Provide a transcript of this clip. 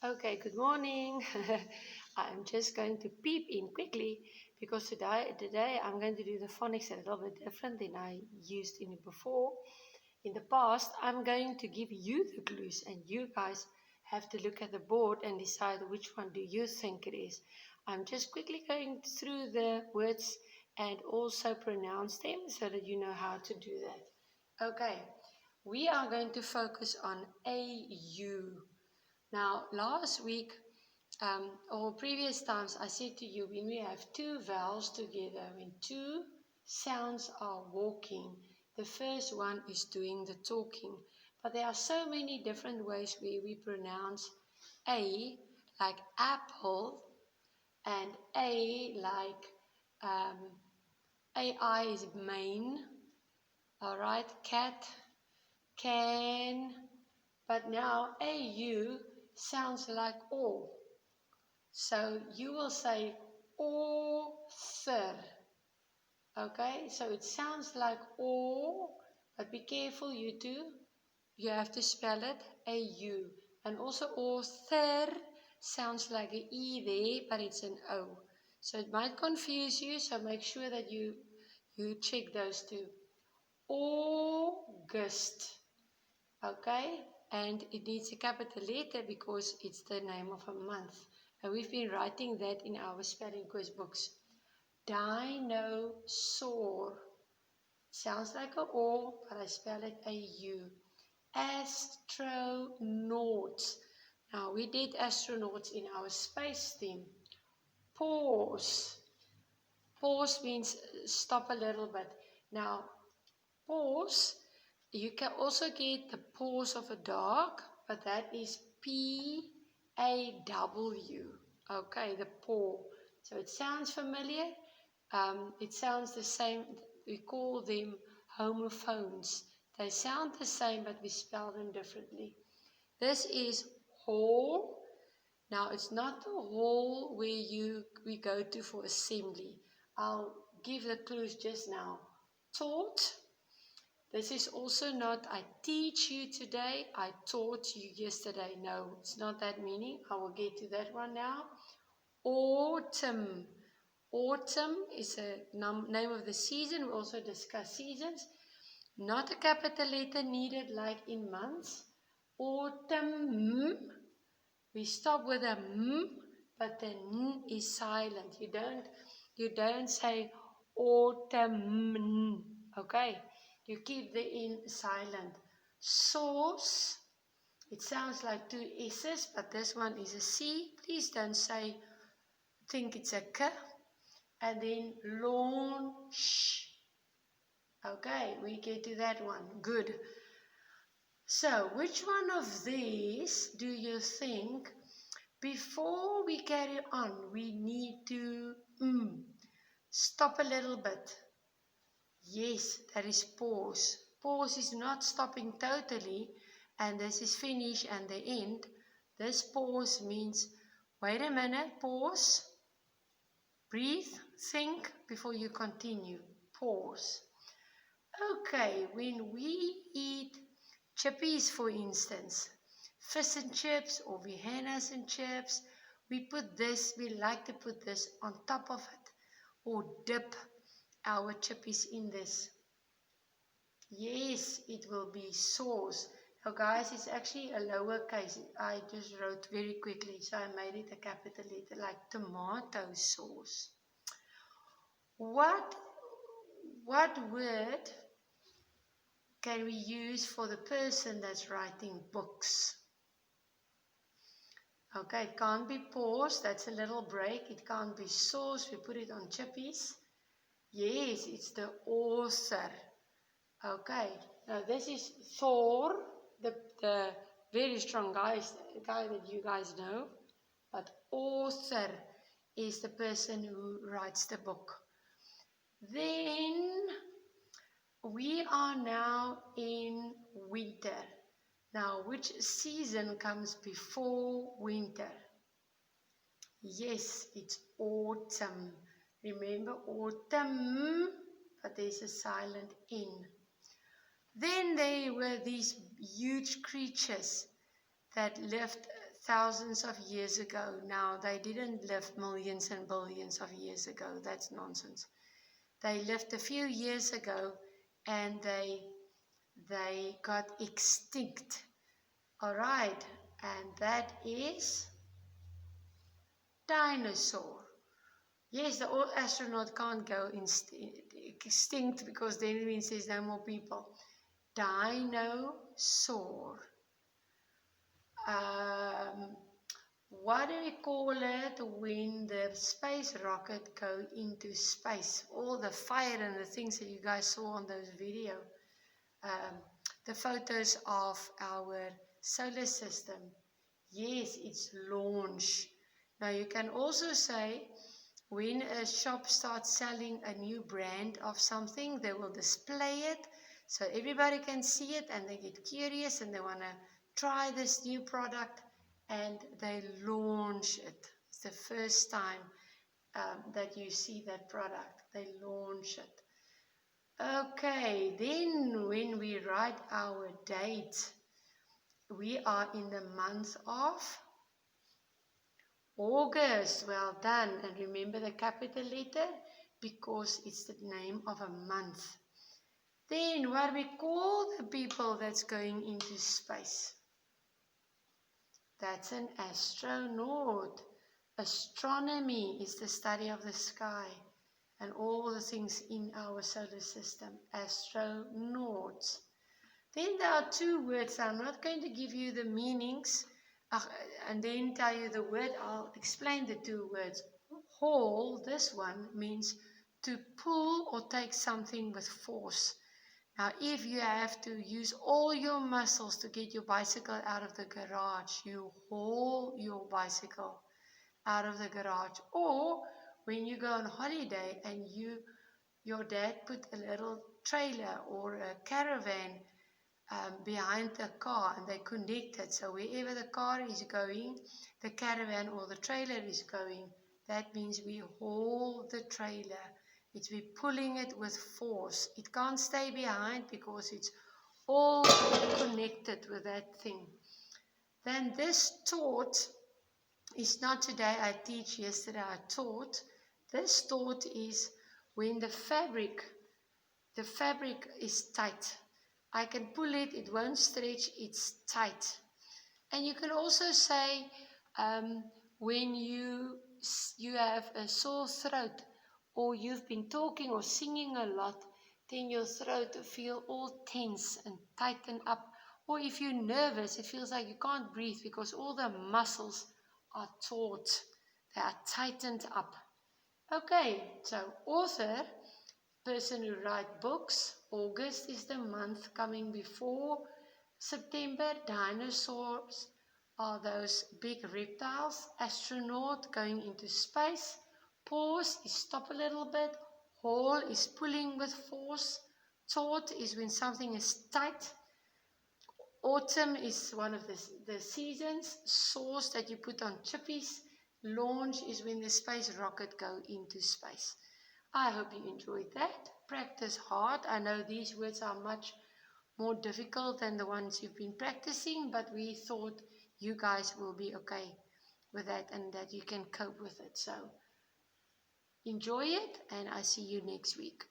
Okay, good morning. I'm just going to peep in quickly because today I'm going to do the phonics a little bit different than I used in it before. In the past, I'm going to give you the clues and you guys have to look at the board and decide which one do you think it is. I'm just quickly going through the words and also pronounce them so that you know how to do that. Okay, we are going to focus on AU. Now, last week or previous times, I said to you when we have two vowels together, when two sounds are walking, the first one is doing the talking. But there are so many different ways where we pronounce A, like apple, and A, like um, AI is main, all right, cat, can, but now AU sounds like O. So you will say author. Okay, so it sounds like O, but be careful, you two. You have to spell it AU. And also author sounds like an E there, but it's an O. So it might confuse you, so make sure that you check those two. August. Okay, and it needs a capital letter because it's the name of a month. And we've been writing that in our spelling quiz books. Dinosaur. Sounds like a O, but I spell it A-U. Astronauts. Now, we did astronauts in our space theme. Pause. Pause means stop a little bit. Now, pause, you can also get the pause of a dog, but that is P-A-W. Okay, the paw. So it sounds familiar. It sounds the same. We call them homophones. They sound the same, but we spell them differently. This is hall. Now, it's not the hall where we go to for assembly. I'll give the clues just now. Taught. This is also not, I teach you today, I taught you yesterday. No, it's not that meaning. I will get to that one now. Autumn. Autumn is a name of the season. We also discuss seasons. Not a capital letter needed like in months. Autumn. We stop with a m, but the n is silent. You don't say autumn. Okay. You keep the N silent. Sauce. It sounds like two S's, but this one is a C. Please don't think it's a K. And then launch. Okay, we get to that one. Good. So, which one of these do you think, before we carry on, we need to stop a little bit? Yes, that is pause. Pause is not stopping totally, and this is finish and the end. This pause means, wait a minute, pause, breathe, think before you continue. Pause. Okay, when we eat chippies, for instance, fish and chips or Vienna's and chips, we like to put this on top of it or dip our chippies in this. Yes, it will be sauce. Now guys, it's actually a lowercase. I just wrote very quickly, so I made it a capital letter, like tomato sauce. What word can we use for the person that's writing books? Okay, it can't be pause, that's a little break. It can't be sauce, we put it on chippies. Yes, it's the author. Okay, now this is Thor, the very strong guy that you guys know. But author is the person who writes the book. Then we are now in winter. Now, which season comes before winter? Yes, it's autumn. Remember autumn, but there's a silent N. Then there were these huge creatures that lived thousands of years ago. Now, they didn't live millions and billions of years ago. That's nonsense. They lived a few years ago and they got extinct. All right, and that is dinosaur. Yes, the old astronaut can't go extinct because then it means there's no more people. Dinosaur. What do we call it when the space rocket go into space? All the fire and the things that you guys saw on those video. The photos of our solar system. Yes, it's launch. Now you can also say when a shop starts selling a new brand of something, they will display it so everybody can see it and they get curious and they want to try this new product and they launch it. It's the first time that you see that product. They launch it. Okay, then when we write our date, we are in the month of August. Well done. And remember the capital letter because it's the name of a month. Then what we call the people that's going into space? That's an astronaut. Astronomy is the study of the sky and all the things in our solar system. Astronauts. Then there are two words. I'm not going to give you the meanings and then tell you the word. I'll explain the two words. Haul, this one, means to pull or take something with force. Now, if you have to use all your muscles to get your bicycle out of the garage, you haul your bicycle out of the garage. Or when you go on holiday and your dad put a little trailer or a caravan behind the car and they connect it. So wherever the car is going, the caravan or the trailer is going. That means we haul the trailer. It's we pulling it with force. It can't stay behind because it's all connected with that thing. Then this taught is not today I teach, yesterday I taught. This taught is when the fabric is tight. I can pull it, it won't stretch, it's tight. And you can also say when you have a sore throat or you've been talking or singing a lot, then your throat feel all tense and tighten up. Or if you're nervous, it feels like you can't breathe because all the muscles are taut. They are tightened up. Okay, so author, person who write books. August is the month coming before September. Dinosaurs are those big reptiles. Astronaut going into space. Pause is stop a little bit. Haul is pulling with force. Taut is when something is tight. Autumn is one of the seasons. Sauce that you put on chippies. Launch is when the space rocket go into space. I hope you enjoyed that. Practice hard. I know these words are much more difficult than the ones you've been practicing, but we thought you guys will be okay with that and that you can cope with it. So enjoy it, and I see you next week.